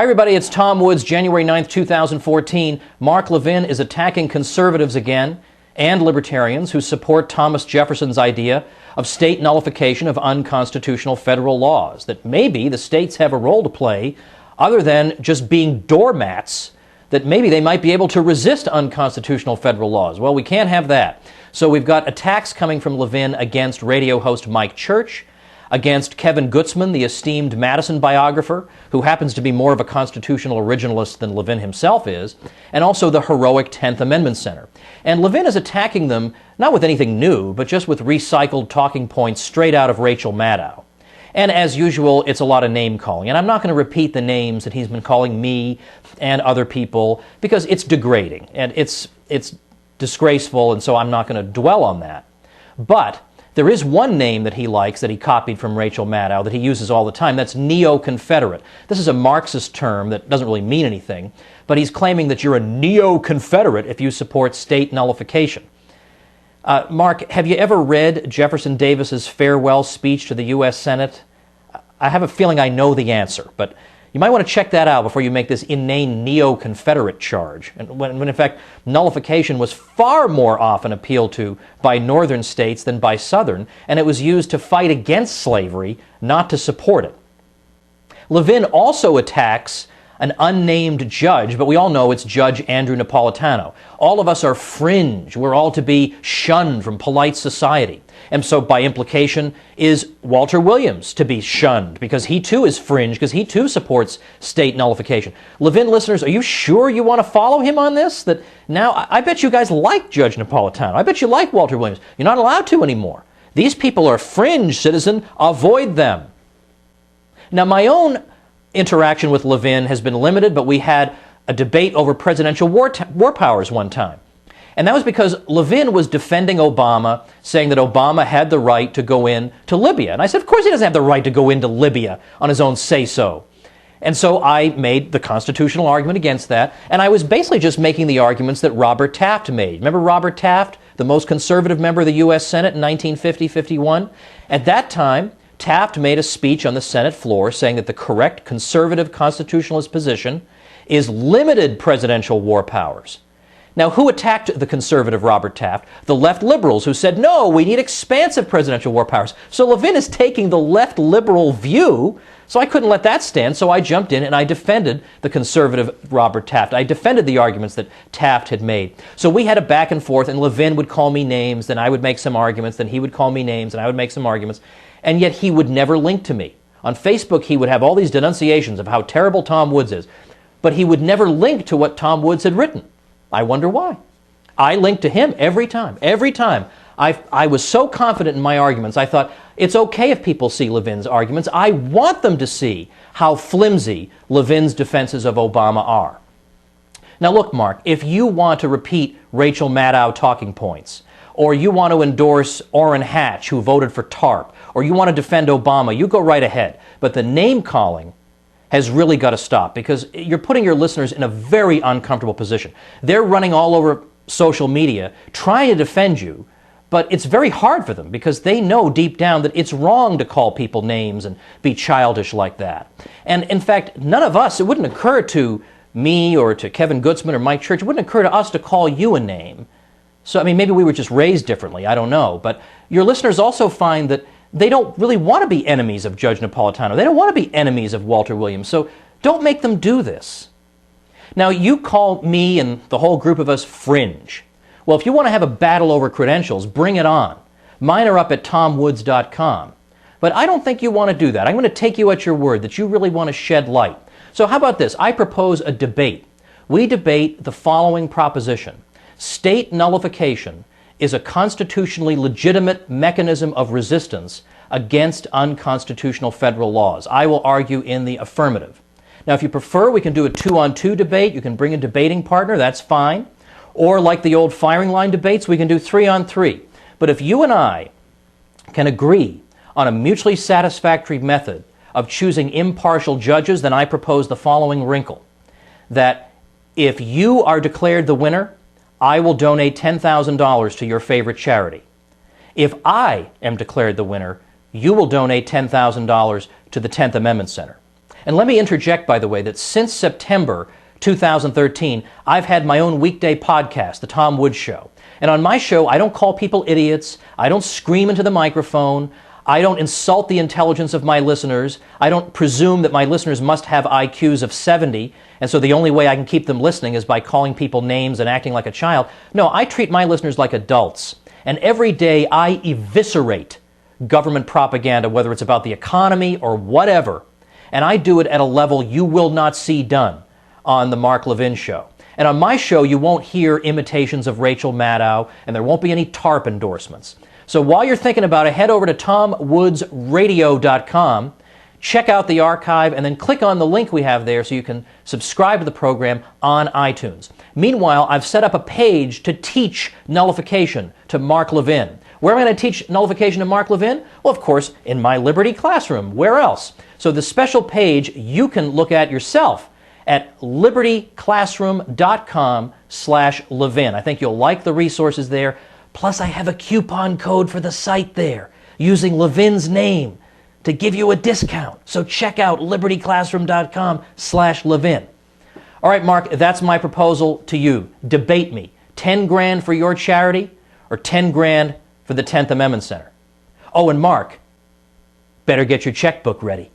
Hi everybody, it's Tom Woods, January 9th, 2014. Mark Levin is attacking conservatives again and libertarians who support Thomas Jefferson's idea of state nullification of unconstitutional federal laws, that maybe the states have a role to play other than just being doormats, that maybe they might be able to resist unconstitutional federal laws. Well, we can't have that. So we've got attacks coming from Levin against radio host Mike Church, against Kevin Gutzman, the esteemed Madison biographer, who happens to be more of a constitutional originalist than Levin himself is, and also the heroic 10th Amendment Center. And Levin is attacking them not with anything new, but just with recycled talking points straight out of Rachel Maddow. And as usual, it's a lot of name-calling. And I'm not going to repeat the names that he's been calling me and other people, because it's degrading, and it's disgraceful, and so I'm not going to dwell on that. But there is one name that he likes that he copied from Rachel Maddow that he uses all the time. That's neo-Confederate. This is a Marxist term that doesn't really mean anything, but he's claiming that you're a neo-Confederate if you support state nullification. Mark, have you ever read Jefferson Davis's farewell speech to the U.S. Senate? I have a feeling I know the answer, but you might want to check that out before you make this inane neo-Confederate charge. And when in fact, nullification was far more often appealed to by northern states than by southern, and it was used to fight against slavery, not to support it. Levin also attacks an unnamed judge, but we all know it's Judge Andrew Napolitano. All of us are fringe. We're all to be shunned from polite society. And so by implication is Walter Williams to be shunned, because he too is fringe, because he too supports state nullification. Levin listeners, are you sure you want to follow him on this? That now, I bet you guys like Judge Napolitano. I bet you like Walter Williams. You're not allowed to anymore. These people are fringe, citizen. Avoid them. Now, my own interaction with Levin has been limited, but we had a debate over presidential war powers one time. And that was because Levin was defending Obama, saying that Obama had the right to go in to Libya. And I said, of course he doesn't have the right to go into Libya on his own say-so. And so I made the constitutional argument against that, and I was basically just making the arguments that Robert Taft made. Remember Robert Taft, the most conservative member of the U.S. Senate in 1950-51? At that time, Taft made a speech on the Senate floor saying that the correct conservative constitutionalist position is limited presidential war powers. Now, who attacked the conservative Robert Taft? The left liberals, who said, no, we need expansive presidential war powers. So Levin is taking the left liberal view, so I couldn't let that stand, so I jumped in and I defended the conservative Robert Taft. I defended the arguments that Taft had made. So we had a back and forth, and Levin would call me names, then I would make some arguments, then he would call me names, and I would make some arguments, and yet he would never link to me. On Facebook, he would have all these denunciations of how terrible Tom Woods is, but he would never link to what Tom Woods had written. I wonder why. I linked to him every time. Every time. I was so confident in my arguments, I thought, it's okay if people see Levin's arguments. I want them to see how flimsy Levin's defenses of Obama are. Now look, Mark, if you want to repeat Rachel Maddow talking points, or you want to endorse Orrin Hatch, who voted for TARP, or you want to defend Obama, you go right ahead. But the name-calling has really got to stop, because you're putting your listeners in a very uncomfortable position. They're running all over social media trying to defend you, but it's very hard for them because they know deep down that it's wrong to call people names and be childish like that. And in fact, none of us, it wouldn't occur to me or to Kevin Gutzman or Mike Church, it wouldn't occur to us to call you a name. So, I mean, maybe we were just raised differently, I don't know. But your listeners also find that they don't really want to be enemies of Judge Napolitano. They don't want to be enemies of Walter Williams. So don't make them do this. Now, you call me and the whole group of us fringe. Well, if you want to have a battle over credentials, bring it on. Mine are up at tomwoods.com. But I don't think you want to do that. I'm going to take you at your word that you really want to shed light. So how about this? I propose a debate. We debate the following proposition. State nullification is a constitutionally legitimate mechanism of resistance against unconstitutional federal laws. I will argue in the affirmative. Now, if you prefer, we can do a 2-on-2 debate. You can bring a debating partner. That's fine. Or like the old firing line debates, we can do 3-on-3. But if you and I can agree on a mutually satisfactory method of choosing impartial judges, then I propose the following wrinkle. That if you are declared the winner, I will donate $10,000 to your favorite charity. If I am declared the winner, you will donate $10,000 to the 10th Amendment Center. And let me interject, by the way, that since September 2013, I've had my own weekday podcast, The Tom Woods Show. And on my show, I don't call people idiots. I don't scream into the microphone. I don't insult the intelligence of my listeners. I don't presume that my listeners must have IQs of 70, and so the only way I can keep them listening is by calling people names and acting like a child. No, I treat my listeners like adults. And every day I eviscerate government propaganda, whether it's about the economy or whatever. And I do it at a level you will not see done on the Mark Levin Show. And on my show, you won't hear imitations of Rachel Maddow, and there won't be any TARP endorsements. So while you're thinking about it, head over to TomWoodsRadio.com, check out the archive, and then click on the link we have there so you can subscribe to the program on iTunes. Meanwhile, I've set up a page to teach nullification to Mark Levin. Where am I going to teach nullification to Mark Levin? Well, of course, in my Liberty Classroom. Where else? So the special page you can look at yourself at libertyclassroom.com/Levin. I think you'll like the resources there. Plus, I have a coupon code for the site there using Levin's name to give you a discount. So check out libertyclassroom.com/Levin. All right, Mark, that's my proposal to you. Debate me. 10 grand for your charity or 10 grand for the 10th Amendment Center. Oh, and Mark, better get your checkbook ready.